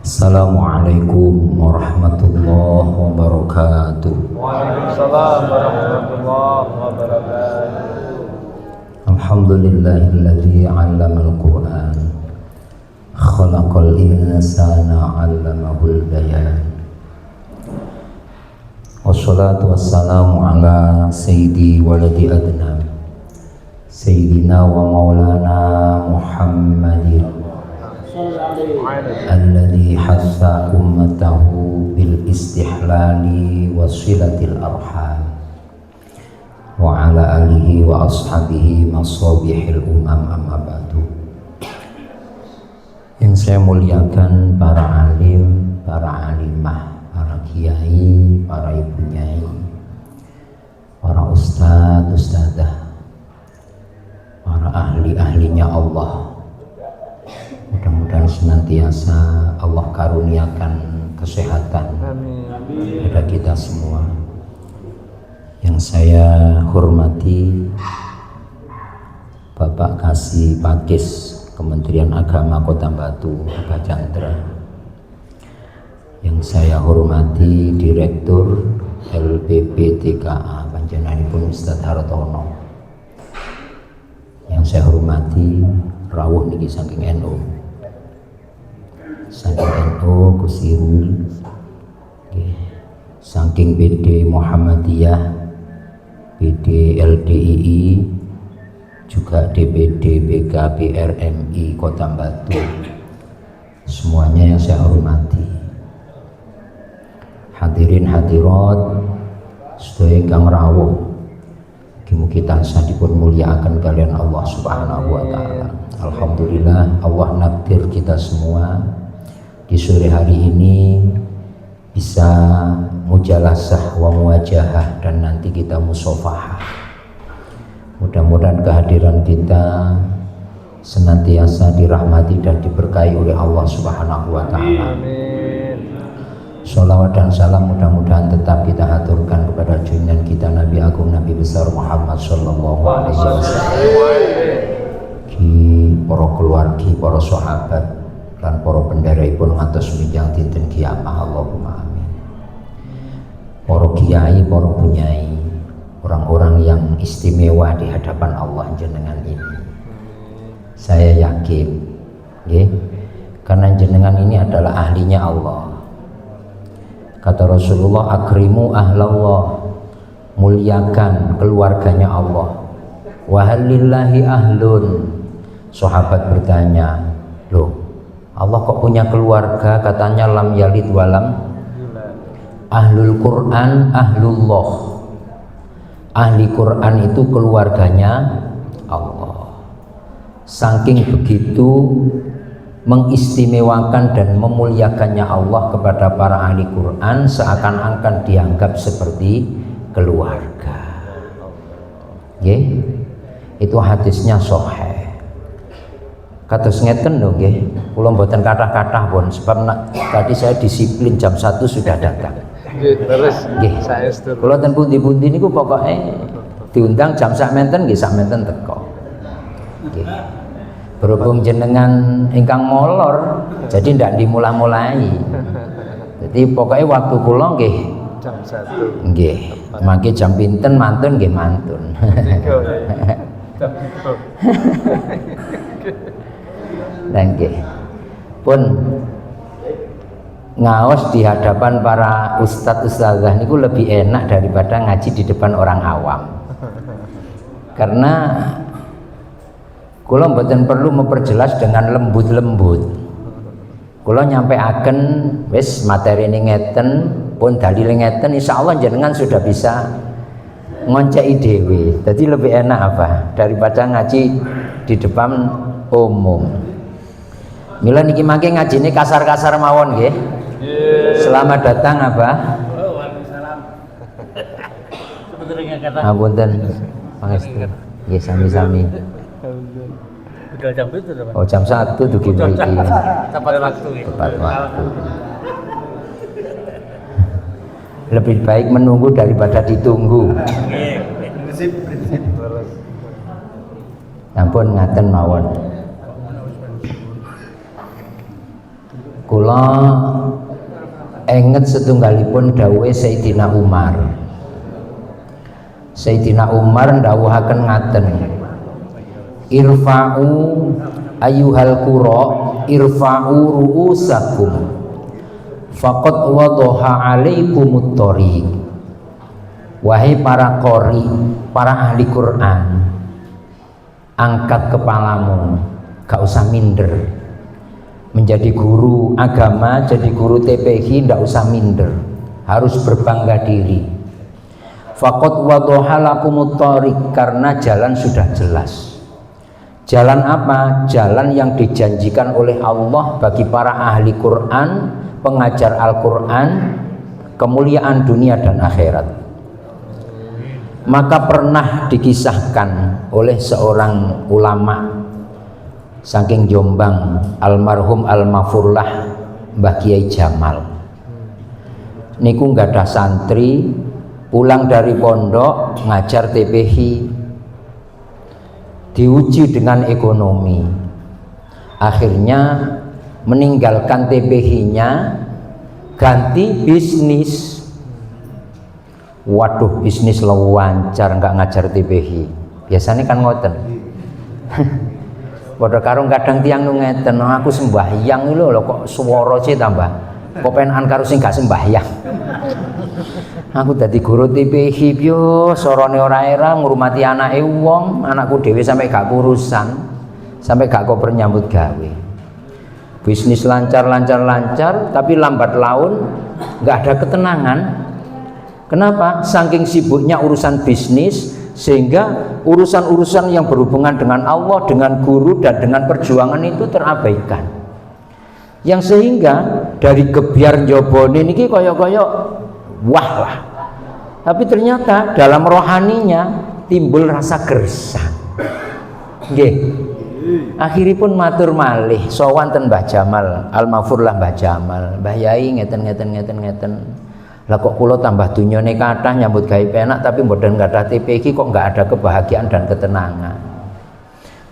Assalamualaikum warahmatullahi wabarakatuh. Waalaikumsalam warahmatullahi wabarakatuh. Alhamdulillahilladzi 'allamal Qur'an khalaqal insana 'allamahul bayan. Wassalatu wassalamu ala sayyidi waladi adnam sayyidina wa maulana Muhammadin alladzi hassa ummatahu bil istihlali wasilatil arham wa ala alihi wa ashabihi masabihil umam amma ba'du. Yang saya muliakan para alim, para alimah, para kiai, para ibu nyai, para ustadz, ustadzah, para ahli-ahlinya Allah. Mudah-mudahan senantiasa Allah karuniakan kesehatan pada kita semua. Yang saya hormati Bapak Kasih Pakis Kementerian Agama Kota Batu, Bapak Chandra. Yang saya hormati Direktur LPPTKA Panjenenganipun Ustadz Hartono. Yang saya hormati rawuh niki saking NU. Saking NU Kusirul, saking BD Muhammadiyah, BD LDII, juga DPD BKB RMI Kota Batu. Semuanya yang saya hormati. Hadirin hadirat sedaya ingkang rawuh, mugi tansah dipun mulyakaken kalian Allah Subhanahu wa taala. Alhamdulillah Allah nakdir kita semua di sore hari ini bisa mujalasah wa muwajahah dan nanti kita musofahah. Mudah-mudahan kehadiran kita senantiasa dirahmati dan diberkahi oleh Allah Subhanahu wa taala. Sholawat dan salam mudah-mudahan tetap kita haturkan kepada junjungan kita Nabi Agung Nabi besar Muhammad sallallahu alaihi wasallam, ki para keluarga, para sahabat dan para pendherepun ngantos minjang dinten kiamah. Allahumma amin. Para kiai, para bunyai, orang-orang yang istimewa di hadapan Allah jenengan ini, saya yakin, karena jenengan ini adalah ahlinya Allah. Kata Rasulullah, akrimu ahlallah, muliakan keluarganya Allah. Wahalillahi ahlun. Sahabat bertanya, loh Allah kok punya keluarga? Katanya lam yalid walam. Ahlul Quran ahlullah. Ahli Quran itu keluarganya Allah. Saking begitu mengistimewakan dan memuliakannya Allah kepada para ahli Quran, seakan-akan dianggap seperti keluarga. Itu hadisnya sahih. Kados ngeten lho nggih, kula mboten kathah-kathah pun sebab tadi saya disiplin jam 1 sudah datang. Nggih, terus nggih saya setuju. Kula ten pundi-pundi niku pokoke diundang jam sak menten nggih sak menten teko. Nggih. Berhubung jenengan ingkang molor, jadi ndak dimulai-mulai. Jadi pokoknya waktu kula nggih jam 1. nggih, mangke jam pinten mantun nggih mantun. Jam 3. Nggih. Pun ngaos di hadapan para ustadz ustadzah niku lebih enak daripada ngaji di depan orang awam. Karena kula mboten perlu memperjelas dengan lembut-lembut. Kula nyampeaken wis materi ini ngeten, pun dalil ngeten, insyaallah jenengan sudah bisa ngonceki dhewe. Jadi lebih enak apa daripada ngaji di depan umum. Mila niki mangke ngajine kasar-kasar mawon nggih. Selamat datang apa? Waalaikumsalam. Sebenarnya kata. Ngapunten. Pangestu. Nggih sami-sami. Udah jam itu Pak. Oh jam 1 dugi mriki. Tepat waktu ya. Tepat waktu. Lebih baik menunggu daripada ditunggu. Prinsip. Ampun ngaten mawon. Kula enget setunggalipun dawuhe Sayyidina Umar. Sayyidina Umar ndawuhaken ngaten. Irfa'u ayyuhal qura irfa'u ru'usakum faqad wadaha 'alaikumut thariq. Wahai para qori, para ahli Quran, angkat kepalamu, gak usah minder. Menjadi guru agama, jadi guru TPI, ndak usah minder, harus berbangga diri. Faqad wadaha lakumut thariq, karena jalan sudah jelas. Jalan apa? Jalan yang dijanjikan oleh Allah bagi para ahli Quran, pengajar Al-Quran, kemuliaan dunia dan akhirat. Maka pernah dikisahkan oleh seorang ulama saking Jombang, almarhum Al-Mafurlah Mbah Kiai Jamal. Niku nggak ada santri, pulang dari pondok ngajar TPH, diuji dengan ekonomi, akhirnya meninggalkan TPH-nya, ganti bisnis. Waduh, bisnis lancar, nggak ngajar TPH. Biasanya kan ngoten. Padha karo kadang tiang nu ngeten, aku sembahyang lho kok swara sih tambah. Kok penakan karo sing gak sembahyang. Aku dadi guru TPH yo, sorone ora era ngurmati anake wong, anakku dhewe sampai gak kurusan, sampai gak koper nyambut gawe. Bisnis lancar, tapi lambat laun nggak ada ketenangan. Kenapa? Saking sibuknya urusan bisnis, sehingga urusan-urusan yang berhubungan dengan Allah, dengan guru, dan dengan perjuangan itu terabaikan. Yang sehingga dari gebyar njobone niki kaya-kaya wah lah. Tapi ternyata dalam rohaninya timbul rasa gersang. Nggih. Akhiripun matur malih sowan ten Mbah Jamal, Al-Mafurlah Mbah Jamal. Mbah Yai ngeten. Lah kok kula tambah dunyane kathah nyambut gawe penak tapi mboten gadah TPQ kok enggak ada kebahagiaan dan ketenangan.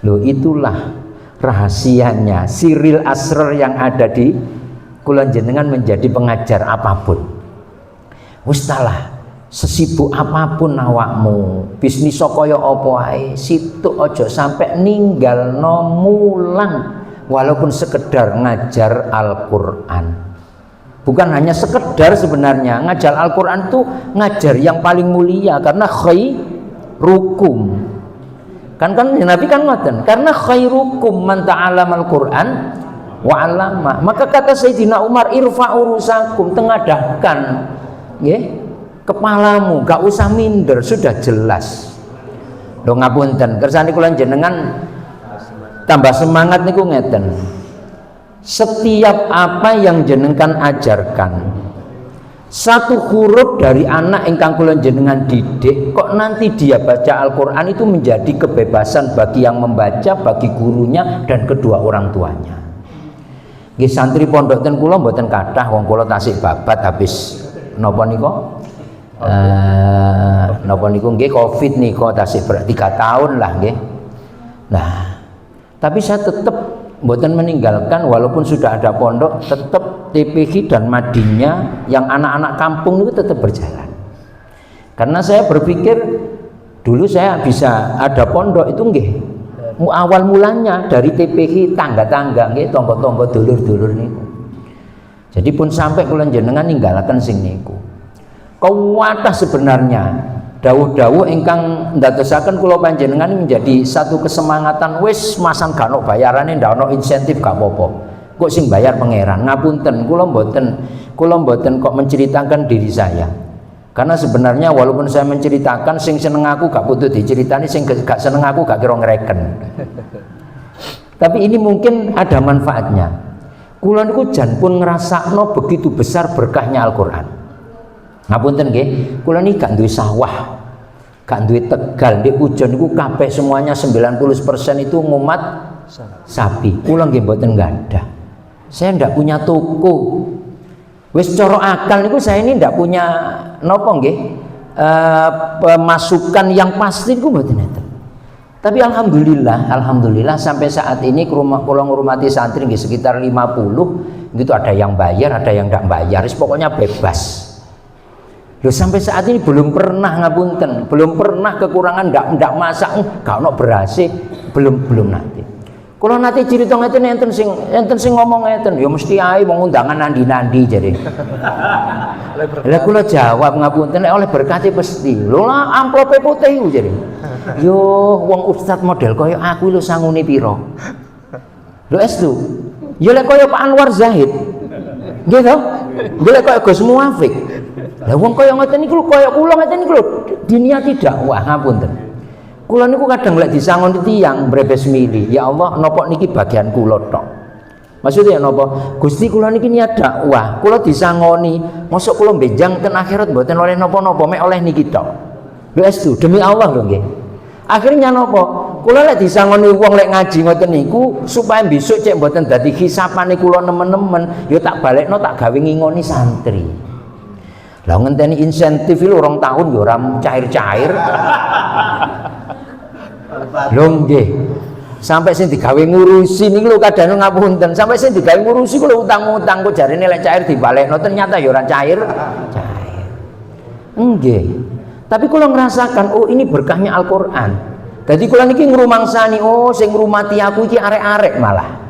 Loh, itulah rahasianya, siril asrar yang ada di kula jenengan menjadi pengajar apapun. Wis talah, sesibuk apapun awakmu, bisnis kaya apa ae, situ aja sampai ninggalno mulang walaupun sekedar ngajar Al-Qur'an. Bukan hanya sekedar, sebenarnya ngajar Al-Quran itu ngajar yang paling mulia, karena khairukum kan Nabi kan ngoten, karena khairukum man ta'allama Al-Quran wa 'allama. Maka kata Sayyidina Umar, irfa'u rusakum, tengadahkan kepalamu, gak usah minder, sudah jelas. Lho ngapunten, kersane kula jenengan tambah semangat niku ngeten. Setiap apa yang jenengan ajarkan, satu huruf dari anak ingkang kula jenengan didik, kok nanti dia baca Al-Quran itu menjadi kebebasan bagi yang membaca, bagi gurunya dan kedua orang tuanya. Nggih, santri pondok ten kula mboten kathah, wong kula tasik babat habis napa nika? Napa niku nggih Covid nika tasik 3 tahun lah nggih. Nah, tapi saya tetap mboten meninggalkan, walaupun sudah ada pondok, tetap TPQ dan madinya yang anak-anak kampung itu tetap berjalan. Karena saya berpikir dulu saya bisa ada pondok itu nggih awal mulanya dari TPQ tangga-tangga nggih, tonggo-tonggo dulur-dulur niku. Jadi pun sampai kula jenengan ninggalaken sing niku. Kuwatah sebenarnya dawuh-dawuh ingkang ndadosaken kula panjenengan menjadi satu kesemangatan. Wis masan gak ono bayarane, ndak ono insentif gak apa-apa. Kok sing bayar pangeran. Ngapunten, kula mboten kok menceritakan diri saya. Karena sebenarnya walaupun saya menceritakan, sing seneng aku gak butuh diceritani, sing gak seneng aku gak kira ngereken. Tapi ini mungkin ada manfaatnya. Kula niku jan pun ngrasakno begitu besar berkahnya Al-Qur'an. Ngapunten nggih, kula niki gak duwe sawah, gak duwe Tegal, ndek Pujon niku kabeh semuanya 90% itu ngumat sapi. Kula nggih mboten gadah. Saya ndak punya toko. Wis cara akal niku saya ini ndak punya napa nggih? Pemasukan yang pasti niku mboten enten. Tapi alhamdulillah sampai saat ini kula ngurmati santri nggih sekitar 50 Itu ada yang bayar, ada yang tidak bayar, pokoknya bebas. Loh, sampai saat ini belum pernah ngapunten, belum pernah kekurangan ndak masak, gak ono berhasil, belum nanti. Kalau nanti cerita ngeten enten sing ngomong ngeten, ya mesti ae wong undangan nandi-nandi jadi. Lah kula jawab ngapunten oleh berkati pasti. Lho lah amplope putih ku jadi. Yo wong ustad model kaya aku lho sangune pira. Lho estu. Ya lek kaya Pak Anwar Zahid. Nggih to? Lek kaya Gus Muafik. Lah wong kaya ngoten niku kaya kula ngoten niku lho diniati dakwah ngapunten. Kula niku kadang lek disangon tiyang brebes mili, ya Allah napa niki bagian kula tok. Maksudnya napa? Gusti kula niki niat dakwah, kula disangoni, mosok kula benjang ten akhirat mboten oleh napa-napa, mek oleh niki tok. Lho estu demi Allah lho nggih. Akhirnya napa? Kula lek disangoni wong lek ngaji ngoten niku supaya besok cek mboten dadi hisapane kula nemen-nemen, ya tak balekno tak gawe ngingoni santri. Lah ngenteni insentif iki 2 tahun ya ora cair-cair. Lho nggih. Sampai sing digawe ngurusi niku lho kadang ngapunten, sampai sing digawe ngurusi ku lho utang-utang kok jarene lek cair dibalekno ternyata ya ora cair. Nggih. Tapi kula ngerasakan oh ini berkahnya Al-Qur'an. Jadi kula niki ngrumangsani oh sing ngrumati aku iki arek-arek malah.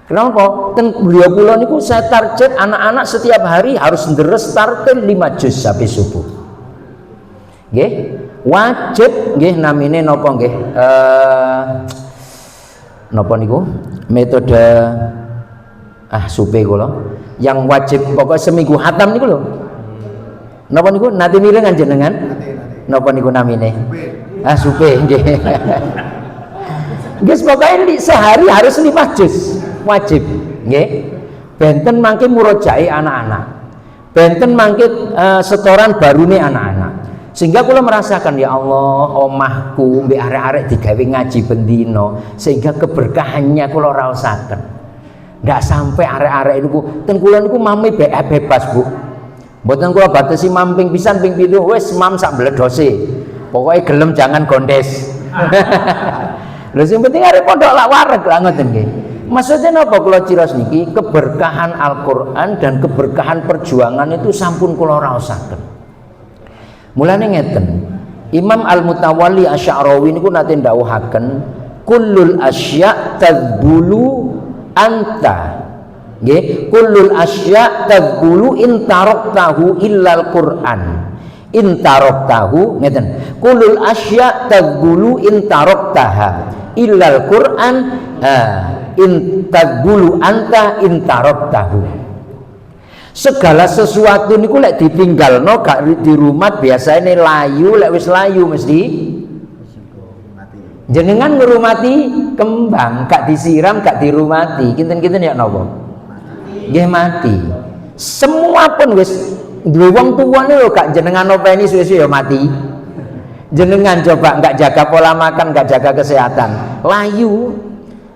Kenapa? Beliau kula niku saya target anak-anak setiap hari harus nderes target 5 juz sampai subuh. Nggih. Wajib nggih namine napa nggih? Napa niku? Metode supe kula. Yang wajib pokoknya seminggu khatam niku lho. Napa niku? Nate mirengan jenengan? Napa niku namine? Supe nggih. Nggih pokoknya sehari harus 5 juz. Wajib nggih. Benten mangke murojae anak-anak. Benten mangke setoran barune anak-anak. Sehingga kula merasakan ya Allah omahku mbek arek-arek digawe ngaji bendino sehingga keberkahannya kula raosaken. Ndak sampai arek-arek niku ten kula niku mame bebas, Bu. Mboten kula batasi mamping pisan ping 7 wis mam sak bledose. Pokoke gelem jangan gondes. Lho sing penting arek pondok lak wareg lah ngoten nggih. Maksudnya napa kula ciros niki keberkahan Al-Qur'an dan keberkahan perjuangan itu sampun kula raosaken. Mulane ngeten, Imam Al-Mutawalli Asy'arawi niku nate ndawuhaken kullul asya' tadbulu anta. Nggih, kullul asya' tadbulu in taraktahu illal Qur'an. In taraktahu ngeten. Kullul asya' tadbulu in taraktaha illal Qur'an. In tadbulu anta in taraktahu. Segala sesuatu niku lek ditinggalno gak di rumah biasanya layu, lek wis layu mesti jenengan ngurumati kembang gak disiram gak dirumati kinten-kinten ya napa nggih mati. Semua pun wis duwe wong tuwane lho gak jenengan openi suwe-suwe ya mati. Jenengan coba gak jaga pola makan gak jaga kesehatan layu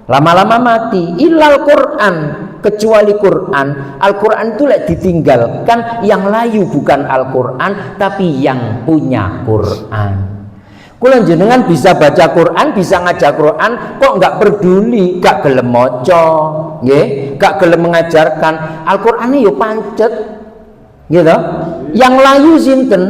lama-lama mati. Ilal Quran, kecuali Quran. Al-Quran itu lek ditinggalkan yang layu bukan Al-Quran tapi yang punya Quran. Kula jenengan bisa baca Quran, bisa ngajak Quran, kok nggak peduli, gak gelem maca, nggih, gak gelem mengajarkan. Al-Qur'ane yo pancet. Gitu. Yang layu sinten?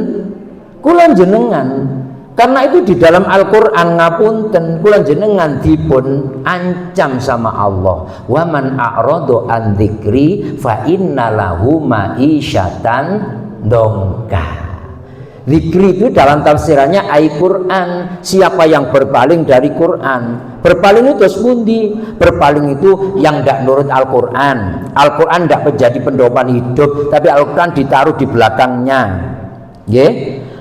Kula jenengan. Karena itu di dalam Al-Qur'an ngapunten kula jenengan dipun ancam sama Allah. Wa man a'rada an dzikri fa innalahu ma'isyatan dongka. Zikri itu dalam tafsirannya Al-Quran. Siapa yang berpaling dari Quran, berpaling itu sepundi? Berpaling itu yang tidak nurut Al-Quran. Al-Quran tidak menjadi pendoman hidup, tapi Al-Quran ditaruh di belakangnya, yeah?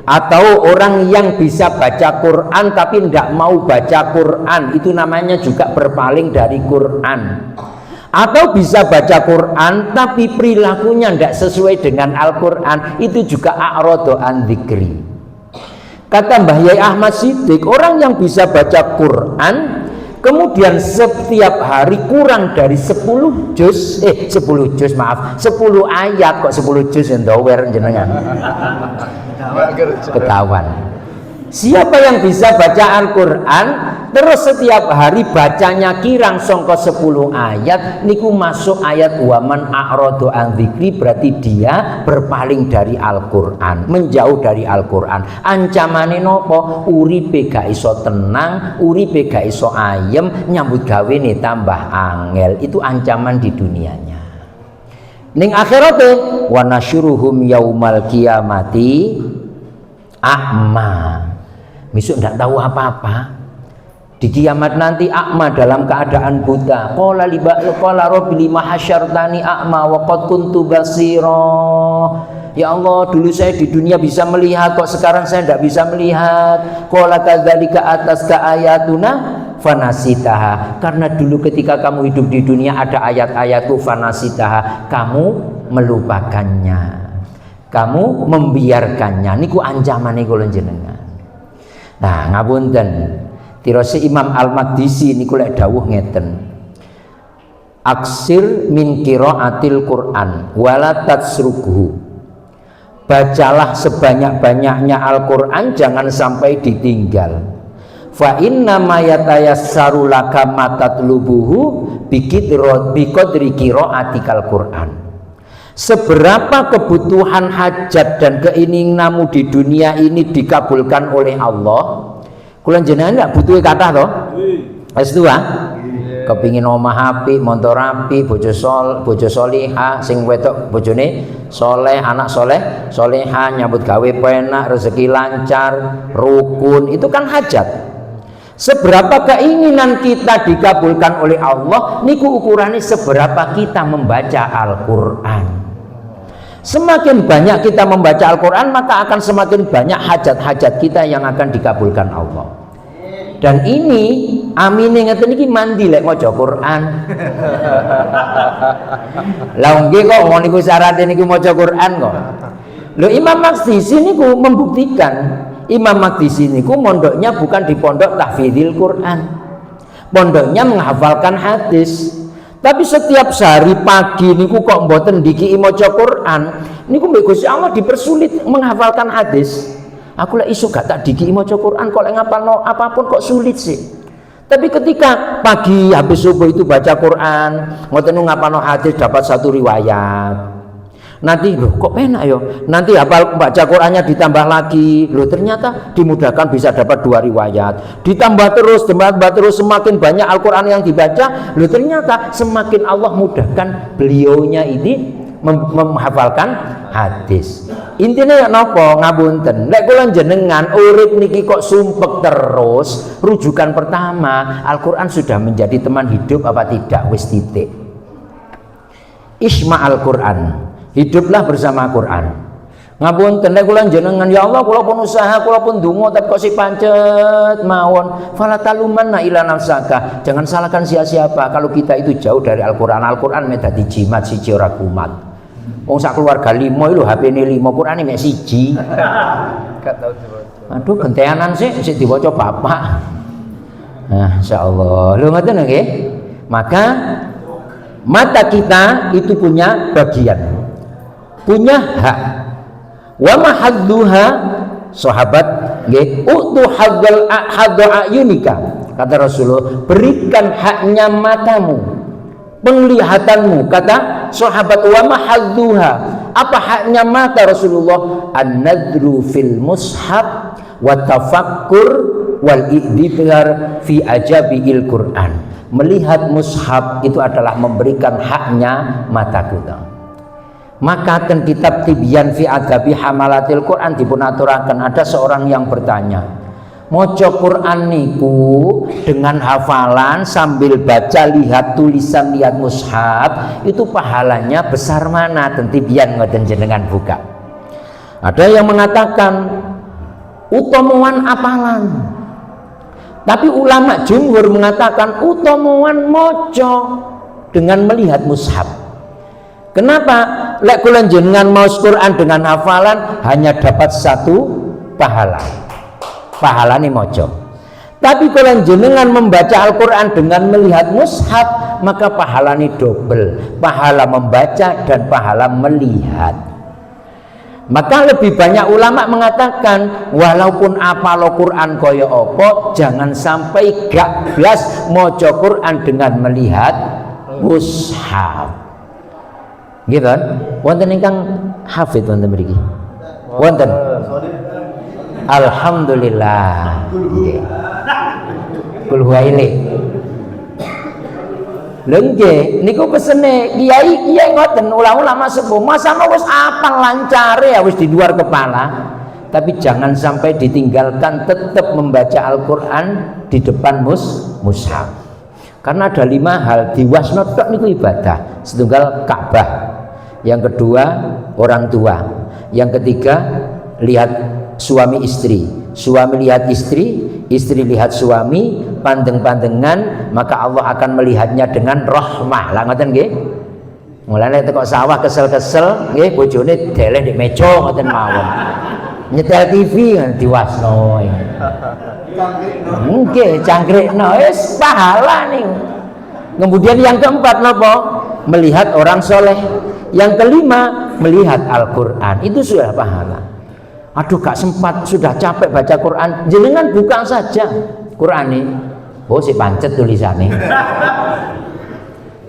Atau orang yang bisa baca Quran tapi tidak mau baca Quran, itu namanya juga berpaling dari Quran. Atau bisa baca Quran tapi perilakunya tidak sesuai dengan Al-Quran, itu juga a'rada an dzikri. Kata Mbah Yai Ahmad Siddiq, orang yang bisa baca Quran kemudian setiap hari kurang dari 10 juz 10 ayat, kok 10 juz endower jenengan ketahuan. Siapa yang bisa baca Al-Quran terus setiap hari bacanya kirang songko 10 ayat niku masuk ayat waman a'radu an dzikri, berarti dia berpaling dari Al-Quran, menjauh dari Al-Quran. Ancamane nopo? Uripe gak iso tenang, uripe gak iso ayem, nyambut gawe nih tambah angel. Itu ancaman di dunianya. Ning akhirate wa nasyuruhum yaumal kiamati a'ma, besok tidak tahu apa-apa. Di kiamat nanti a'ma, dalam keadaan buta. Qala rabbi lima hasyartani a'ma wa qad kuntu basira. Ya Allah, dulu saya di dunia bisa melihat, kok sekarang saya tidak bisa melihat. Qala kadzalika ataska ayatuna fanasitaha, karena dulu ketika kamu hidup di dunia ada ayat-ayatku, fanasitaha, kamu melupakannya, kamu membiarkannya. Niku ancaman niku jenengan. Nah, ngapunten, tirose Imam Al-Maqdisi niku lek dawuh ngeten, aksir min qiraatil Quran wala tatsrukuhu, bacalah sebanyak-banyaknya Al-Quran, jangan sampai ditinggal. Fa inna ma yatayassaru laka matatlubuhu biqadri qiraatikal Quran. Seberapa kebutuhan hajat dan keinginanmu di dunia ini dikabulkan oleh Allah, kula jenengan ndak butuh kathah to? Wis tuwa. Kepingin omah apik, montor apik, bojo salihah, sing wedok bojone soleh, anak soleh, solehah, nyambut gawe penak, rezeki lancar, rukun, itu kan hajat. Seberapa keinginan kita dikabulkan oleh Allah niku ukurannya seberapa kita membaca Al-Quran. Semakin banyak kita membaca Al-Quran, maka akan semakin banyak hajat-hajat kita yang akan dikabulkan Allah. Dan ini amine ngeten iki mandi lek maca Quran. Lah nggih kok ngono niku syaratnya niku maca Quran kok. Lho Imam Maqdisi niku membuktikan. Imam Maqdisi niku mondoknya bukan di pondok tahfidzil Quran. Pondoknya menghafalkan hadis. Tapi setiap sehari pagi niku kok mboten diki maca Quran, niku mbek Gusti Allah dipersulit menghafalkan hadis. Aku lek iso gak tak diki maca Quran, kok lek ngapalno apapun kok sulit sih. Tapi ketika pagi habis subuh itu baca Quran, ngoten ngapalno hadis dapat 1 riwayat. Nanti loh kok penak yo. Nanti hafal baca Qurannya ditambah lagi. Loh ternyata dimudahkan bisa dapat 2 riwayat. Ditambah terus semakin banyak Al-Quran yang dibaca. Loh ternyata semakin Allah mudahkan beliaunya ini menghafalkan hadis. Intinya napa ngapunten, lek kula jenengan urip niki kok sumpek terus, rujukan pertama Al-Quran sudah menjadi teman hidup apa tidak, wis titik. Isma Al-Quran, hiduplah bersama Quran. Ngapunten lek kula jenengan, ya Allah kula pun usaha, kula pun donga tapi kok si pancet mawon. Fala talumanna ila nafsaka, jangan salahkan siapa-siapa kalau kita itu jauh dari Al-Quran. Al-Quran mek dadi jimat siji ora kumat. Wong sak keluarga 5 lho HP-ne 5, Qur'ane mek 1. Gak tahu dibaca. Aduh genteanan sik diwaca bapak. Nah, insyaallah. Lho ngoten nggih. Maka mata kita itu punya bagian, punya hak. Wa mahadduha, sahabat nggih, utu hadza ayunika, kata Rasulullah, berikan haknya matamu, penglihatanmu. Kata sahabat, wa mahadduha, apa haknya mata Rasulullah? An-nadru fil mushaf wa tafakkur wal idhar fi ajabil Quran. Melihat mushaf itu adalah memberikan haknya mata kita. Maka ten kitab Tibyan fi adabi hamalatil Quran dipun aturaken, ada seorang yang bertanya, maca Quran niku dengan hafalan sambil baca, lihat tulisan, lihat mushaf, itu pahalanya besar mana? Ten Tibyan ngoten jenengan buka. Ada yang mengatakan utamuan apalan. Tapi ulama jumhur mengatakan utamuan moco dengan melihat mushaf. Kenapa? Lek kula jenengan maos Quran dengan hafalan hanya dapat 1 pahala. Pahalane moco. Tapi kalau jenengan membaca Al-Quran dengan melihat mushaf, maka pahalane double. Pahala membaca dan pahala melihat. Maka lebih banyak ulama mengatakan walaupun apal Quran kaya apa, jangan sampai gak blas maca Quran dengan melihat mushaf. Nggih kan? Wonten ingkang hafid wonten mriki? Wonten. Alhamdulillah. Nggih. Kul huwa ilaih. Lengge niku pesene kiai ngoten ulama sepuh masana wis apal lancare ya wis di luar kepala, tapi jangan sampai ditinggalkan, tetap membaca Al-Qur'an di depan mushaf. Karena ada 5 hal diwasno tok niku ibadah. Setunggal Ka'bah, yang kedua orang tua, yang ketiga lihat suami istri, suami lihat istri, istri lihat suami, pandeng-pandengan, maka Allah akan melihatnya dengan rahmah. Lah ngoten nggih. Mulane teko sawah kesel-kesel nggih bojone deleh di meja ngoten mawon. Nyetel TV diwasno. Nggih, cangkrikno wis pahala nih. Kemudian yang keempat napa? Melihat orang soleh. Yang kelima melihat Al-Qur'an. Itu sudah pahala. Aduh gak sempat, sudah capek baca Quran, jenengan buka saja Quran ini. Oh si pancet tulisannya.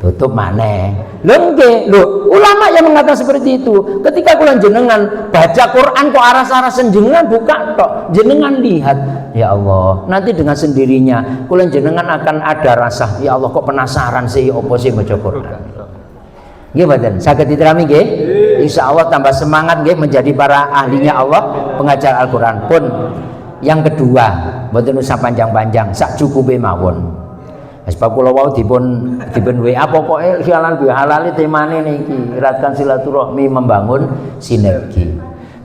Tutup maneh. Lho, ulama yang mengatakan seperti itu. Ketika kula jenengan baca Quran kok aras-arasen, jenengan buka tok, jenengan lihat. Ya Allah, nanti dengan sendirinya kula jenengan akan ada rasa, ya Allah kok penasaran sih opo sih baca Quran. Nggih mboten? Saged diterami nggih? Insyaallah tambah semangat nggih menjadi para ahlinya Allah pengajar Al-Qur'an pun. Yang kedua, mboten usah panjang-panjang, sak cukupe mawon. Sebab kula wau dipun WA pokoke halal bihalal temane niki, eratkan silaturahmi, membangun sinergi.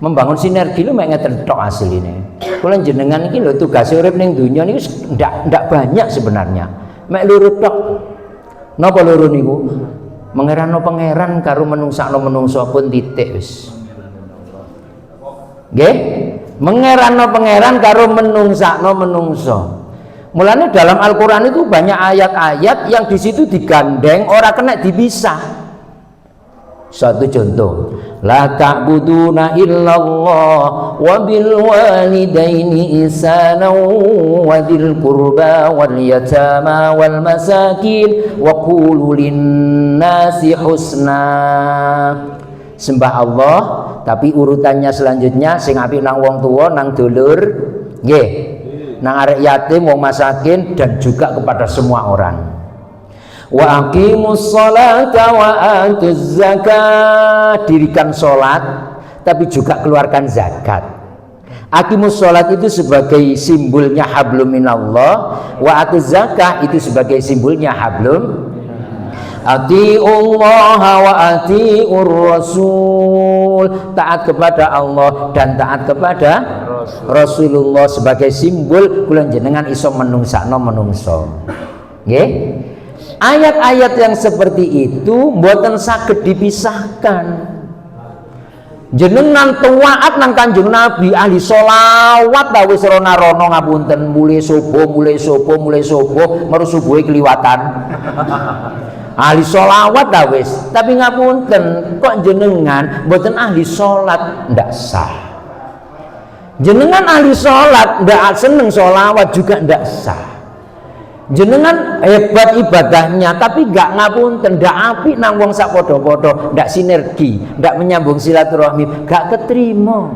Membangun sinergi lho mek ngeten tok asline. Kula jenengan iki lho tugas urip ning donya niku ndak banyak sebenarnya. Mek loro tok. Napa loro niku? Mengerano pangeran karo menungsakno menungso pun titik wis. Nggih? Mengerano pangeran karo menungsakno menungso. Mulane dalam Al-Qur'an itu banyak ayat-ayat yang di situ digandeng, ora kena dipisah. Satu contoh, la ta'buduna illallah wa bil walidaini ihsana wa dzil qurba wal yatama wal masakin wa qulu linnasi husna. Sembah Allah, tapi urutannya selanjutnya sing apik nang wong tuwa, nang dulur, nggih, nang arek yatim, wong masakin, dan juga kepada semua orang. Wa aqimus sholata wa atuz zakat, dirikan sholat tapi juga keluarkan zakat. Aqimus sholat itu sebagai simbolnya hablum minallah, wa atuz zakah itu sebagai simbolnya hablum. Atiullah wa atiur rasul, taat kepada Allah dan taat kepada Rasulullah sebagai simbol kula jenengan iso menungsakno menungso. Nggih? Ayat-ayat yang seperti itu mboten saged dipisahkan. Jenengan taat nang Kanjeng Nabi, ahli selawat ta wis rono ngapunten, mulai subuh meru subuhe kliwatan. Ahli selawat ta wis, tapi ngapunten kok jenengan mboten ahli salat, ndak sah. Jenengan ahli salat ndak seneng selawat juga ndak sah. Jenengan hebat ibadahnya tapi gak ngapunten, ndak apik nang wong sak padha-padha, ndak sinergi, ndak menyambung silaturahmi, gak ketrima.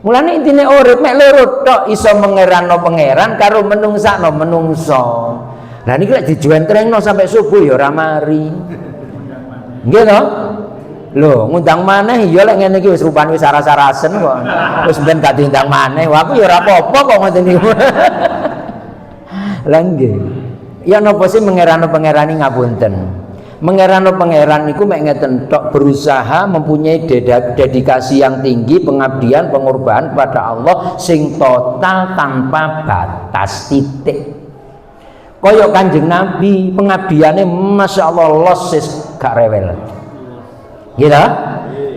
Mulane intine urip mek loro tok, iso mengerano pangeran karo menungsakno menungso. Lah niki lek dijuwentrengno sampai subuh ya ora mari. Nggih to? Lho, ngundang maneh ya lek ngene iki wis rupane wis aras-arasen kok. Wis ben gak diundang maneh. Wah aku ya ora apa-apa kok ngoten niku. Lah nggih. Ya napa sih mengerano pangeran ngapunten. Mengerano pangeran niku mek ngeten tok, berusaha mempunyai dedikasi yang tinggi, pengabdian, pengorbanan kepada Allah sing total tanpa batas titik. Kaya Kanjeng Nabi pengabdiannya Masya Allah losis gak rewel. Gitu?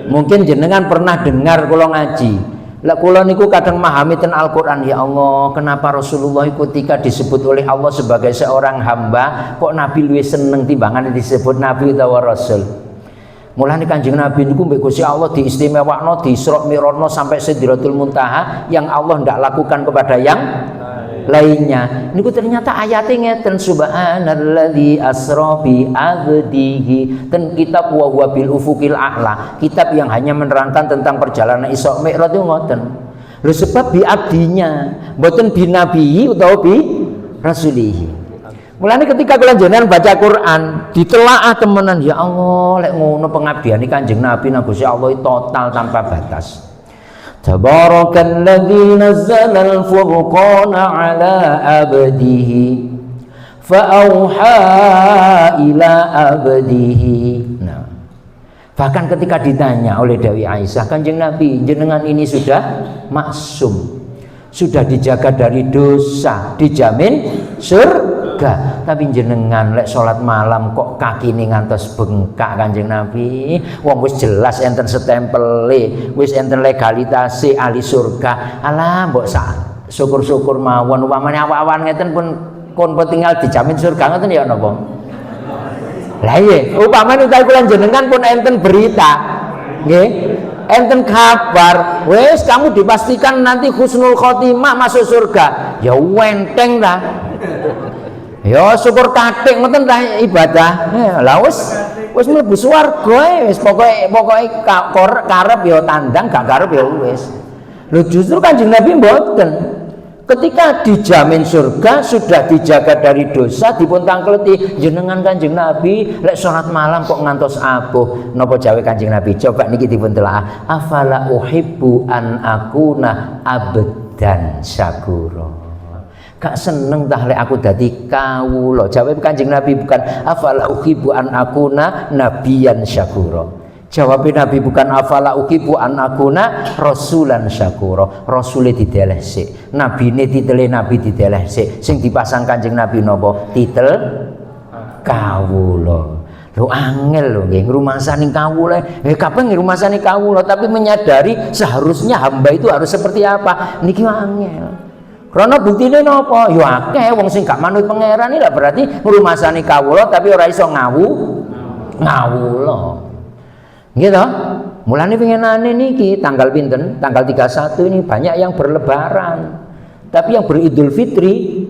Mungkin jenengan pernah dengar kula ngaji. Lah kula niku kadang memahami ten Al-Qur'an, ya Allah, kenapa Rasulullah ketika disebut oleh Allah sebagai seorang hamba kok Nabi luwih seneng timbangan disebut Nabi utawa Rasul. Mulane Kanjeng Nabi niku mbek Gusti Allah diistimewakno, di Isra Mi'rajno sampai Sidratul Muntaha yang Allah ndak lakukan kepada yang lainnya. Niku ternyata ayatnya ngeten, subhanalladzi asra bi abdihi. Dan kitab wa huwa bil ufuqil a'la, kitab yang hanya menerangkan tentang perjalanan Isra Mi'raj itu ngoten. Lho sebab bi abdinya, mboten bi nabihi utawa bi rasulihi. Mulane ketika kula jenengan baca Quran, ditelaah temenan, ya Allah, lek ngono pengabdiane Kanjeng Nabi nang Gusti Allah total tanpa batas. Tabarakalladzi nazzala al-furqana ala abdihi fa auha ila abdihi. Nah, bahkan ketika ditanya oleh Dewi Aisyah, Kanjeng Nabi, jenengan ini sudah maksum, sudah dijaga dari dosa, dijamin surga, tapi jenengan lek salat malam kok kaki ini ngantos bengkak. Kanjeng Nabi wong wis jelas enten stempele, wis enten legalitase ahli surga. Alah mbok sak syukur-syukur mawon, upamane awak-awan ngeten pun tinggal dijamin surga ngoten ya napa. Lah iya, upamane utawi kula jenengan pun enten berita nggih, enten kabar, wes kamu dipastikan nanti husnul khotimah masuk surga. Ya wenteng dah. Ya syukur kathik ngoten ta ibadah. Lah wis mlebu swarga wis pokoke karep ya tandang, gak karep ya wis. Lho justru Kanjeng Nabi mboten. Ketika dijamin surga, sudah dijaga dari dosa, dipun tangkleti jenengan Kanjeng Nabi lek salat malam kok ngantos abuh. Napa jawe Kanjeng Nabi? Coba niki dipun telaah. Afala uhibbu an akuna abdan syakura. Gak seneng dah lek aku dadi kawula. Jawab Kanjeng Nabi bukan afala uhibbu an akuna nabiyan syakura. Jawab Nabi bukan afala uhibbu an akuna rasulan syakura. Rasule dideleh sik, nabine titele nabi dideleh sik. Sing dipasang Kanjeng Nabi napa? Titel kawula. Lho angel lho nggih ngrumasani kawula. Kabeh ngrumasani kawula tapi menyadari seharusnya hamba itu harus seperti apa. Niki angel. Karena buktine napa? Ya akeh wong sing gak manut pangeran iki lah berarti ngrumasani kawula tapi ora iso ngawula. Gitu. Mulane pengenane niki tanggal pinten? Tanggal 31 ini banyak yang berlebaran. Tapi yang beridul fitri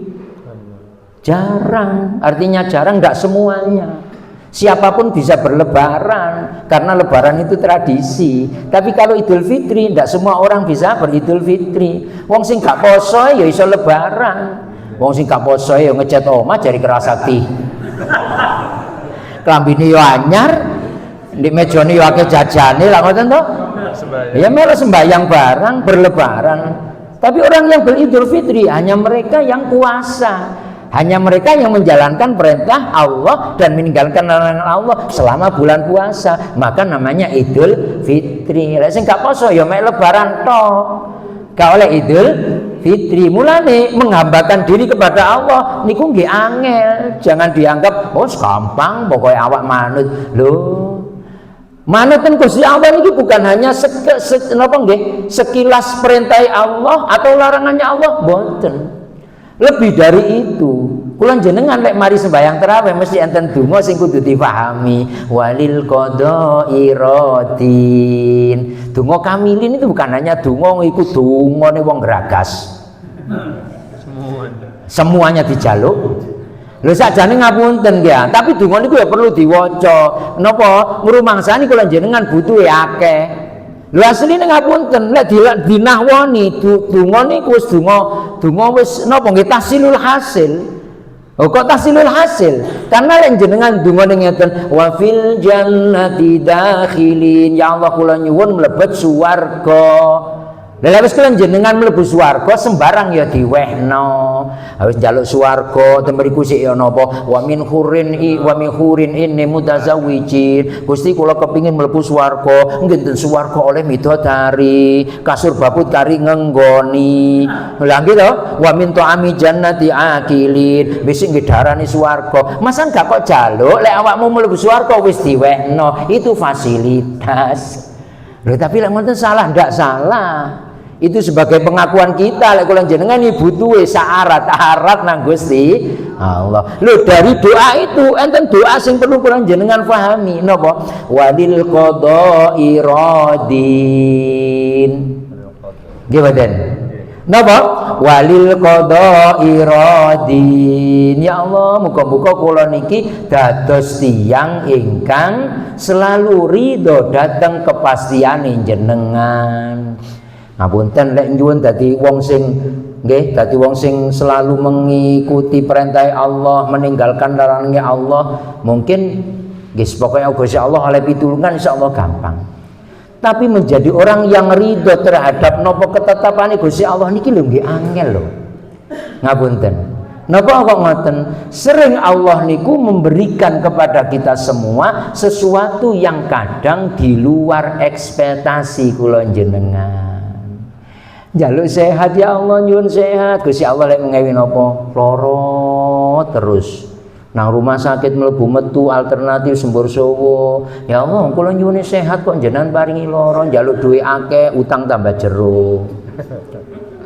jarang. Artinya jarang, enggak semuanya. Siapapun bisa berlebaran karena lebaran itu tradisi. Tapi kalau Idul Fitri tidak semua orang bisa beridul fitri. Wong sing gak poso ya iso lebaran. Wong sing gak poso ya ngecat omah jari kerasakti. Klambine yo anyar, di mejane yo akeh jajane lah ngoten to. Ya melu sembahyang barang berlebaran. Tapi orang yang beridul fitri hanya mereka yang puasa. Hanya mereka yang menjalankan perintah Allah dan meninggalkan larangan Allah selama bulan puasa, maka namanya Idul Fitri. Lah sing gak poso ya mek lebaran tok. Gak oleh Idul Fitri. Mulane menghambakan diri kepada Allah niku nggih angel. Jangan dianggap oh gampang pokoke awak manut. Lho, manuten Gusti Allah niki bukan hanya sekilas perintah Allah atau larangannya Allah, mboten. Lebih dari itu, kula jenengan lek mari sembahyang tarawih mesti enten donga sing kudu dipahami. Walil qada'i radin. Donga kamilin itu bukan hanya donga iku dongane wong geragas. Semuanya dijaluk. Lho sakjane ngapunten ya, tapi donga niku ya perlu diwaca. Napa ngrumangsani kula jenengan butuhe akeh. Lho asline ngapunten lek dinahwani donga niku wis donga wis napa nggih tahsilul hasil. Oh kok tahsilul hasil? Karena lek jenengan donga ngeten wa fil jannati dakhilin, ya Allah kula nyuwun mlebet swarga. Lah wis kula jenengan mlebu swarga sembarang ya diwehno. Wis njaluk swarga temeriku sik ya napa wa min hurin inni mutazawwijin. Gusti kula kepingin mlebu swarga, ngenten swarga oleh midodari, kasur babut kari ngenggoni. Lah nggih to, wa min ta'ami jannati akilin. Wis nggih darani swarga. Masa gak kok njaluk lek awakmu mlebu swarga wis diwehno, itu fasilitas. Lho tapi lek ngoten salah ndak salah. Itu sebagai pengakuan kita lek kula jenengan butuhe syarat nang Gusti Allah. Lho dari doa itu enten doa sing perlu kula jenengan pahami napa? Walil qada'i radin. Nggih mboten? Napa? Walil qada'i radin. Ya Allah, muga-muga kula niki dados tiyang ingkang selalu ridho dhateng kepastiane jenengan. Ngapunten lek nyuwun dadi wong sing nggih dadi wong sing selalu mengikuti perintah Allah, meninggalkan larangan Allah, mungkin nggih pokoke Gusti Allah oleh pitulungan insyaallah gampang. Tapi menjadi orang yang ridho terhadap napa ketetapane Gusti Allah niki lho nggih angel lho. Ngapunten. Napa kok ngoten? Sering Allah niku memberikan kepada kita semua sesuatu yang kadang di luar ekspektasi kula jenengan. Jaluk sehat ya Allah, nyuwun sehat. Gusti Allah lek ngewi napa? Lara terus. Nang rumah sakit mlebu metu alternatif sembur sowo. Ya Allah, kula nyuwun sehat kok jenengan paringi lara, njaluk duwe akeh, utang tambah jero.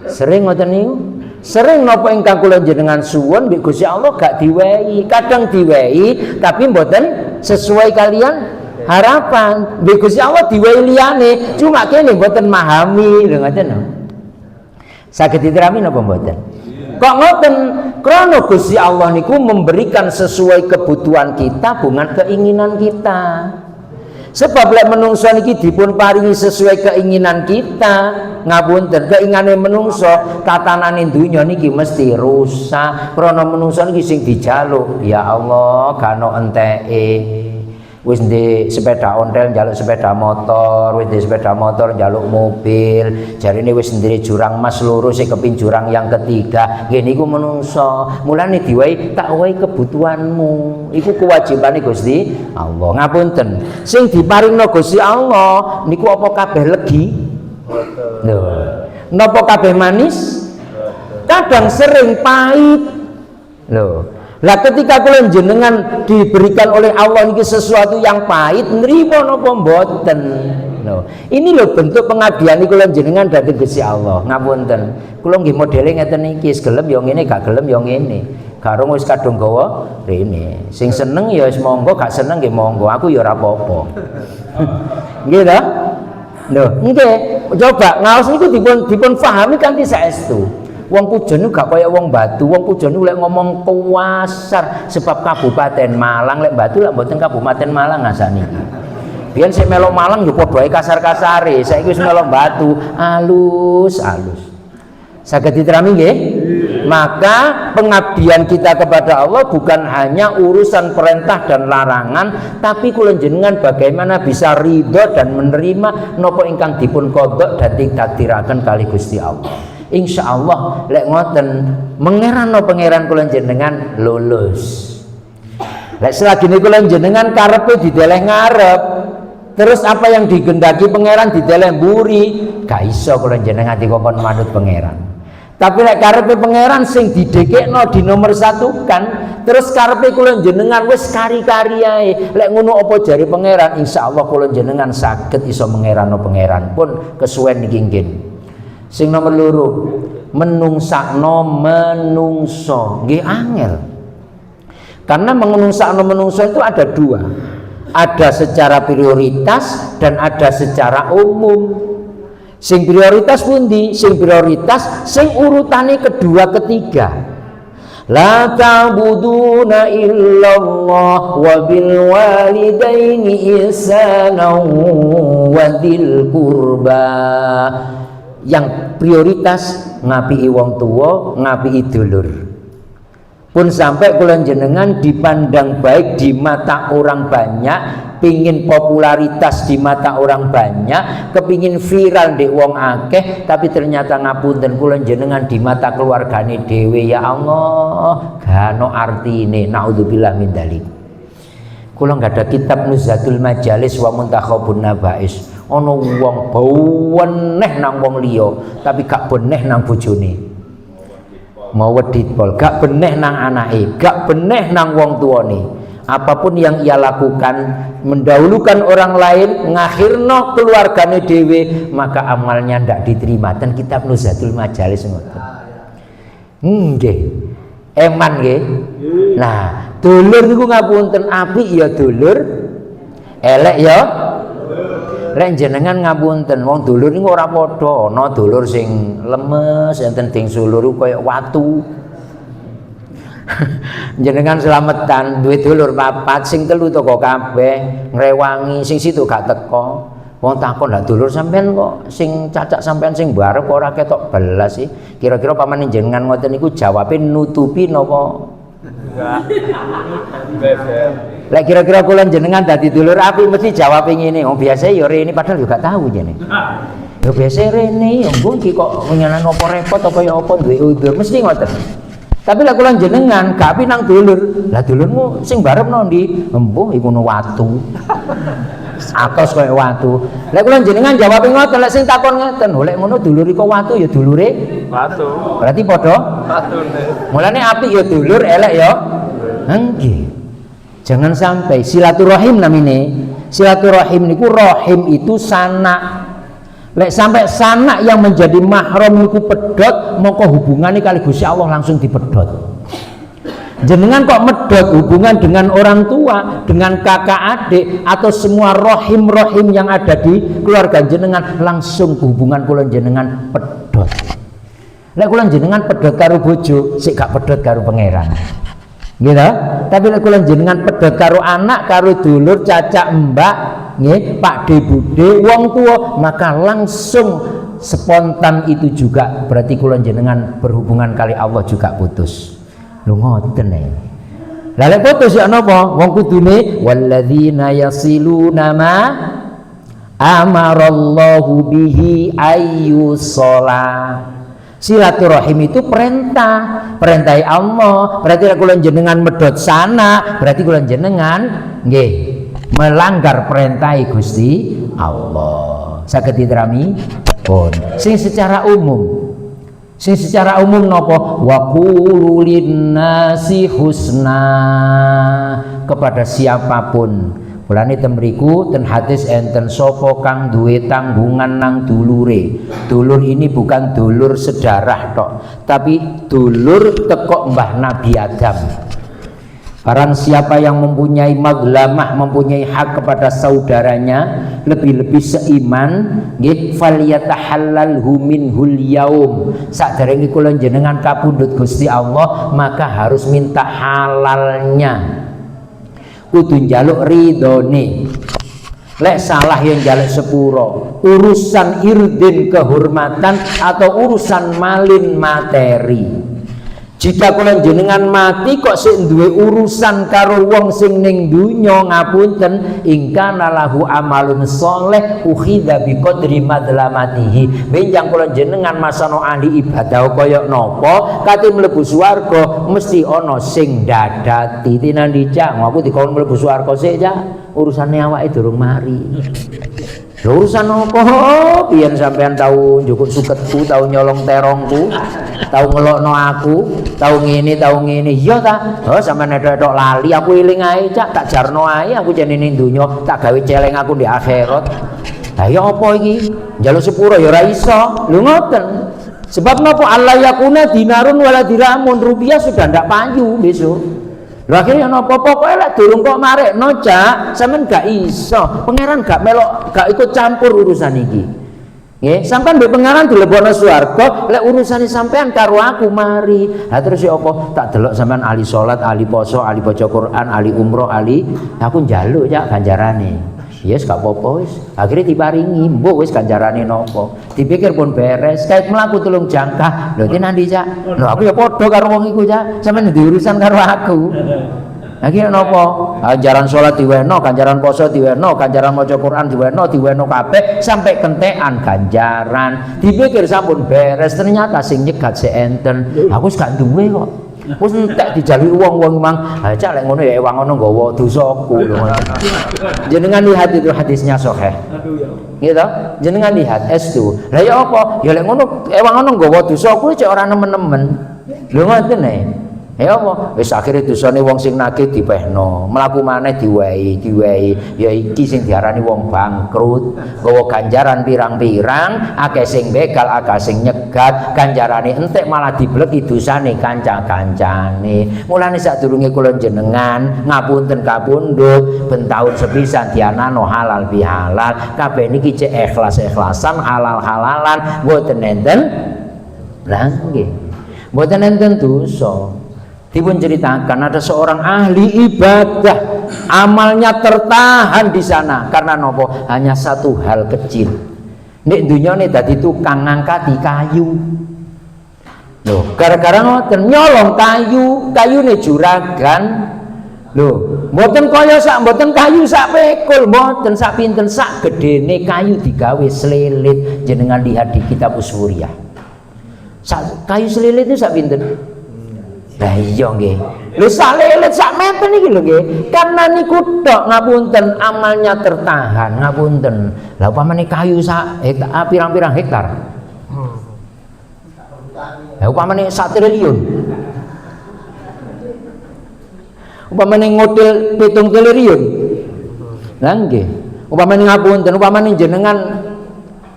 Sering ngoten niku? Sering napa ingkang kula jenengan suwun mbek Gusti Allah gak diwehi, kadang diwehi tapi mboten sesuai kalian harapan. Mbek Gusti Allah diwehi liyane, cuma kene mboten memahami lho ngoten lho. Saged diterami napa mboten? Kok ngoten? Krana Gusti Allah niku memberikan sesuai kebutuhan kita bukan keinginan kita. Sebab lek menungso niki dipun paringi sesuai keinginan kita, ngapunten keingane menungso tatanane donya niki mesti rusak. Krana menungso niki sing dijaluk, ya Allah gano enteke. Wis ndek sepeda ontel njaluk sepeda motor, wis ndek sepeda motor njaluk mobil. Jarine wis ndek jurang emas loro sing kepin jurang yang ketiga. Nggih niku menungso. Mulane diwehi tak wehi kebutuhanmu. Iku kewajibane Gusti Allah. Ngapunten. Sing diparingno Gusti Allah niku apa kabeh legi? Lho. Napa kabeh manis? Kadang sering pahit. Lho. Lah ketika kula jenengan diberikan oleh Allah niki sesuatu yang pahit, nrimo napa mboten? Lho, ini lho bentuk pengabdian kula jenengan dhateng Gusti Allah. Ngapunten. Kula nggih modele ngeten iki, gelem ya ngene, gak gelem ya ngene. Garung wis kadung gawa rene. Sing seneng ya wis monggo, gak seneng nggih monggo. Aku ya ora apa-apa. Nggih ta? Lho, nggih. Coba ngaos niku dipun pahami kanthi saestu. Wong Pujon gak kaya wong Batu. Wong Pujon lek ngomong kuasar sebab Kabupaten Malang lek Batu lek mboten Kabupaten Malang ngasani. Biyen sik melok Malang yo padha ae kasar-kasare, saiki wis melok Batu, alus-alus. Saged diterami nggih? Maka pengabdian kita kepada Allah bukan hanya urusan perintah dan larangan, tapi kula jenengan bagaimana bisa ridho dan menerima napa ingkang dipun kodhok dan ditakdiraken kali Gusti Allah. Insya Allah lek ngoten mengerano pangeran kula jenengan lulus. Lek selagi niku kula jenengan karepe dideleh ngarep, terus apa yang digendaki pangeran dideleh mburi, gak iso kula jenengan dikongkon manut pangeran. Tapi lek karepe pangeran sing didekekno di nomor satu kan, terus karepe kula jenengan wis kari-kari ae. Lek ngono apa jari pangeran, insya Allah kula jenengan saged iso mengerano pangeran pun kesuwen niki nggih. Sing nomor loro menungsakno menungso nggih angel. Karena menungsakno menungso itu ada dua. Ada secara prioritas dan ada secara umum. Sing prioritas pundi? Sing prioritas sing urutane kedua ketiga. La ta'buduna illallah wa bil walidaini ihsana wa dzil qurba. Yang prioritas ngapiki wong tua, ngapiki dulur. Pun sampai kula jenengan dipandang baik di mata orang banyak, pingin popularitas di mata orang banyak, kepingin viral di wong akeh, tapi ternyata ngapunten kula jenengan di mata keluargane dhewe ya Allah, gano artine, naudzubillah min dzalik. Kula nggak ada kitab Nuzatul Majalis wa Muntakhabun Nabais. Ono wong beneh nang wong liya tapi gak beneh nang bojone. Mau wedit pol, gak beneh nang anake, gak beneh nang wong tuane. apapun yang ia lakukan mendahulukan orang lain, ngakhirno keluargane dhewe, maka amalnya ndak diterima. Dan kitab Nuzatul Majalis ngoten. Nggih. Eman nggih. Nah, dulur niku ngapunten, apik ya dulur, elek ya. Lek jenengan ngapunten, wong dulur niku ora padha, ana dulur sing lemes, enten sing dulur kaya watu. Jenengan slametan duwe dulur papat, sing telu teko kabeh, ngrewangi, sing situ gak teko. Wong takon, "Lah dulur sampean kok sing cacak sampean sing barep kok ora ketok belas sih?" Kira-kira pamane jenengan ngoten niku jawabe nutupi napa? Lek kira-kira kula jenengan dadi dulur apik mesti jawab ngene. Wong biasa ya rene padahal juga tahu jene. Ya biasa rene, engko iki kok ngenan apa repot apa ya apa duwe udur mesti ngoten. Tapi lek kula jenengan gak apik nang dulur. Lah dulurmu sing barepno ndi? Empuh iku watu. Atos kaya watu. Lek kula jenengan jawab ngoten, lek sing takon ngoten, lek ngono dulur iku watu ya dulure watu. Berarti padha watune. Mulane apik ya dulur, elek ya nggih. Jangan sampai silaturahim namine. Silaturahim niku rahim itu sanak. Lek sampai sanak yang menjadi mahram niku pedhot, maka hubungane kali Gusti Allah langsung dipedhot. Jenengan kok medhot hubungan dengan orang tua, dengan kakak adik atau semua rahim-rahim yang ada di keluarga jenengan, langsung hubungan kula jenengan pedhot. Lek kula jenengan pedhot karo bojo, sik gak pedhot karo pangeran. Gitu. Tapi lek kula jenengan pedhot karo anak, karo dulur, cacak, mbak, nggih, pakde, bude, wong tua, maka langsung spontan itu juga berarti kula jenengan berhubungan kali Allah juga putus. Lho ngoten ae. Lah lek putus ya napa? Wong kudune walladzina yasiluna ma amarallahu bihi ayyusala. Silaturahim itu perintah Allah. Berarti kula jenengan medhot sana, berarti kula jenengan nggih melanggar perintah Gusti Allah. Saged diterami pun. Sing secara umum napa? Wa qulu linnasi husna, kepada siapapun. Mulane ten mriku ten hadis enten sapa kang duwe tanggungan nang dulure. Dulur ini bukan dulur sedarah tok, tapi dulur teko Mbah Nabi Adam. Barang siapa yang mempunyai madlamah, mempunyai hak kepada saudaranya, lebih-lebih seiman, nggih falyatahallalhu minhul yaum. Saderenge kula jenengan kapundhut Gusti Allah, maka harus minta halalnya. Kudu njaluk ridhone. Lek salah yang njaluk sepuro, urusan irdin kehormatan atau urusan malin materi. Jika kula jenengan mati kok sik duwe urusan karo wong sing ning donya, ngapunten, ingkana lahu amalun sholeh ukhidha biqadri madlamatihi. Benjang kula jenengan masana ahli ibadah kaya napa, kate mlebu swarga mesti ana sing dadati. Tinandi cak, aku dikon mlebu swarga sik cak, urusane awake durung mari. Lho urusan apa? Biyen sampean tau njukuk suketku, tau nyolong terongku, tau ngelokno aku, tau ngene. Iya ta? Oh sampean edok lali, aku eling ae cak, tak jarno ae aku jenenge ning donya, tak gawe celeng aku di akhirat. Lah ya apa iki? Njaluk sepuro ya ora iso. Lho ngoten. Sebab napa Allah yakuna dinarun wala dirhamun, rupiah sudah ndak payu besok. Lho akhirnya napa pokoke lek durung kok marekno cak, sampean gak iso. Pangeran gak melok, gak ikut campur urusan iki. Nggih, sampean mbek pangeran dilebokno swarga, lek urusane sampean karo aku mari. Lah terus ya apa? Tak delok sampean ahli salat, ahli poso, ahli baca Quran, ahli umroh, ahli aku njaluk cak ganjarane. Yes, gak apa-apa wis. Akhirnya diparingi, mbok wis ganjarane napa. Dipikir pun beres, kait mlaku tulung jangkah. Lho iki nanti cak. Lho aku ya padha karo wong iku cak. Sampeyan duwe urusan karo aku. Akhirnya napa? Ganjaran salat diweno, ganjaran poso diweno, ganjaran maca Quran diweno kabeh sampai kentekan ganjaran. Dipikir sampun beres, ternyata sing nyegat sik enten. Aku wis gak duwe kok. Wis entek dijaluki wong-wong mang. Ha cak lek ngono ya ewang ngono nggawa dosaku lho. Jenengan lihat itu hadisnya sahih. Gitu. Jenengan lihat estu. Lah ya apa? Ya lek ngono ewang ngono nggawa dosaku cek ora nemen-nemen. Lho ngoten ae. Ya apa? Wis akhire dosane wong sing nagih dipehno, mlaku maneh diwehi. Ya iki sing diarani wong bangkrut. Gawa ganjaran pirang-pirang, akeh sing begal, akeh sing nyegat, ganjarane entek malah dibleki dosane kanca-kancane. Mulane sadurunge kula jenengan ngapunten kapundhut ben taun sepisan dianano halal bihalal. Kabeh niki cek ikhlas-ikhlasan, halal-halalan, mboten enten lah nggih. Mboten enten dosa. Dipun ceritakan ada seorang ahli ibadah, amalnya tertahan di sana karena nopo? Hanya satu hal kecil. Nek dunyane dadi tukang ngangkati kayu. Loh, gara-gara ngoten nyolong kayune juragan. Loh, mboten kaya sak mboten kayu sak pekul, mboten sak pinten sak gedene kayu digawe selilit. Jenengan lihat di kitab Uswuriyah. Kayu selilit itu sak pinten? Lah iya nggih. Lho sak lelet sak meten iki lho nggih. Karena niku tok ngapunten amalnya tertahan, ngapunten. Lah upamane kayu sak hektar pirang-pirang hektar. Lah upamane 1 triliun. Upamane ngodil 7 triliun. Lah nggih. Upamane ngapunten, upamane jenengan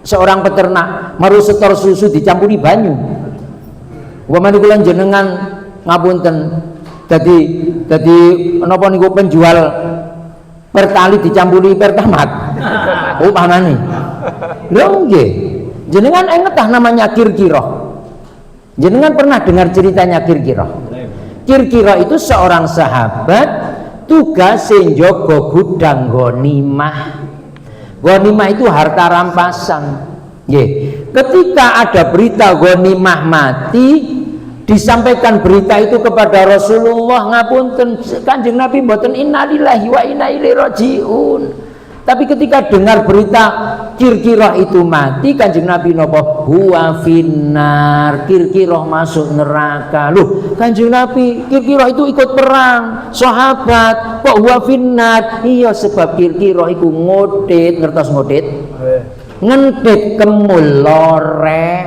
seorang peternak maru setor susu dicampuri banyu. Upamane kula jenengan ngapunten dadi napa niku penjual pertalite dicampuri pertamat. Upamane. Lho nggih. Jenengan engetah namanya Kirkiroh. Jenengan pernah dengar ceritanya Kirkiroh? Kirkiroh itu seorang sahabat tugas njaga gudang ghanimah. Ghanimah itu harta rampasan. Nggih. Ketika ada berita ghanimah mati, disampaikan berita itu kepada Rasulullah, ngapunten Kanjeng Nabi mboten innalillahi wa inna ilaihi rajiun. Tapi ketika dengar berita Kirkiroh itu mati, Kanjeng Nabi napa? Huwa finnar, Kirkiroh masuk neraka. Loh, Kanjeng Nabi, Kirkiroh itu ikut perang, sahabat, kok huwa finnar? Iya, sebab Kirkiroh itu ngodit, ngertos ngodit? Ngentit kemul lorek.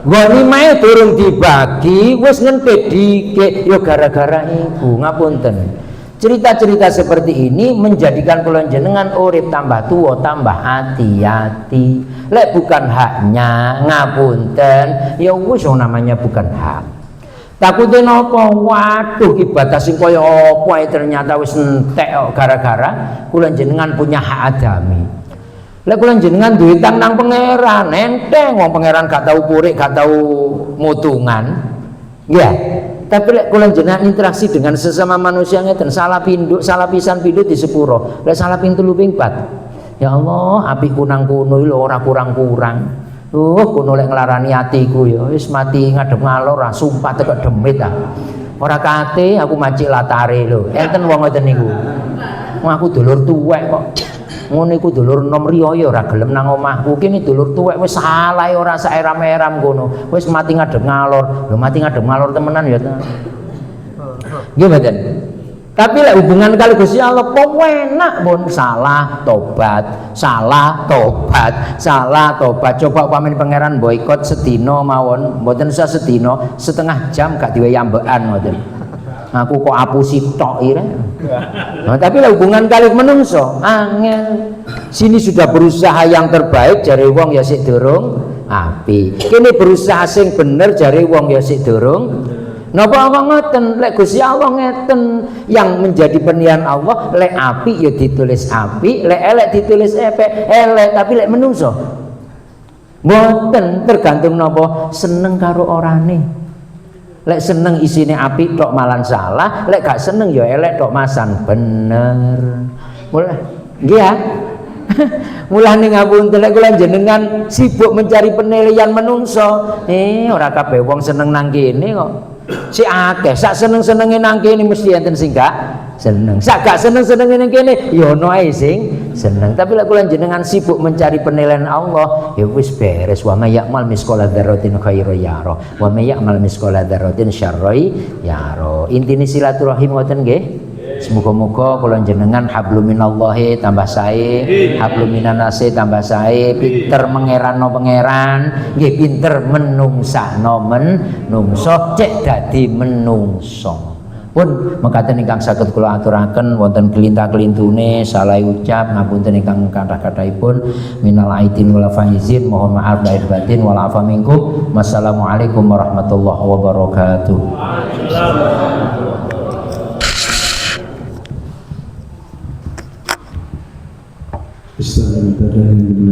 Ghanimah durung dibagi wis ngentit dikek ya gara-gara iku. Ngapunten. Cerita-cerita seperti ini menjadikan kula jenengan urip tambah tua tambah hati-hati. Lek bukan haknya, ngapunten, ya wis namanya bukan hak. Takute napa? Waduh, ibadah sing kaya apa ternyata wis entek kok gara-gara kula jenengan punya hak adami. Lek kula jenengan duwe utang nang pangeran, enteng wong pangeran gak tau purik, gak tau mutungan. Ya. Tapi lek kula jenengan interaksi dengan sesama manusia ngeten salah pinduk, salah pisan pinduk di sepuro. Lek salah ping 3 ping 4. Ya Allah, apiku nang kono lho ora kurang-kurang. Kono lek nglarani atiku ya wis mati ngadep ngalor, sumpah tekek demit ah. Ora kate aku macik latare lho. Enten wong ngoten niku. Wong aku dulur tuwek kok. Ngono iku dulur nom riyo ya ora gelem nang omahku. Kene dulur tuwek wis salah ora sak eram-eram kono. Wis mati ngadep ngalor. Lho mati ngadep ngalor temenan ya. Nggih mboten. Tapi lek hubungan kali Gusti Allah kok enak pun salah tobat, salah tobat, salah tobat. Coba umpamane pangeran boikot sedina mawon, mboten usah sedina, setengah jam gak diwehi ambekan ngoten. Aku kok apusi tok ire. Nah, tapi lah hubungan kali menungso angel. Sini sudah berusaha yang terbaik jare wong ya sik durung apik. Kene berusaha sing bener jare wong ya sik durung. Napa ngoten? Lek Gusti Allah ngeten, yang menjadi penilaian Allah lek apik ya ditulis apik, lek elek ditulis elek, tapi lek menungso mboten, tergantung napa seneng karo orane. Lek seneng isine apik tok malan salah, lek gak seneng ya elek tok masan bener. Mulai nggih ya. Mulane ngapunten lek kula jenengan sibuk mencari penilaian menungso, ora kabeh wong seneng nang kene kok. Si akeh sak seneng-senenge nang kene mesti enten sing gak seneng. Sak gak seneng-senenge nang kene ya ono ae sing seneng. Tapi lek kula jenengan sibuk mencari penilaian Allah, ya wis beres. Wa may ya'mal misqala dzarratin khairan yara, wa may ya'mal misqala dzarratin syarran yara. Intine silaturahim ngoten nggih. Semoga-moga kula jenengan hablum minallahi tambah sae, hablum minannasi tambah sae, pinter mengeranno pangeran, nggih pinter menungsahno menungso, cek dadi menungso. Pun mekaten ingkang saged kula aturaken wonten kelinta-kelintune salah ucap ngapunten ingkang kathah-kathahipun minal aidin wal faizin, mohon maaf lahir batin wal afa minkum. Wassalamualaikum warahmatullahi wabarakatuh. Bismillahirrahmanirrahim.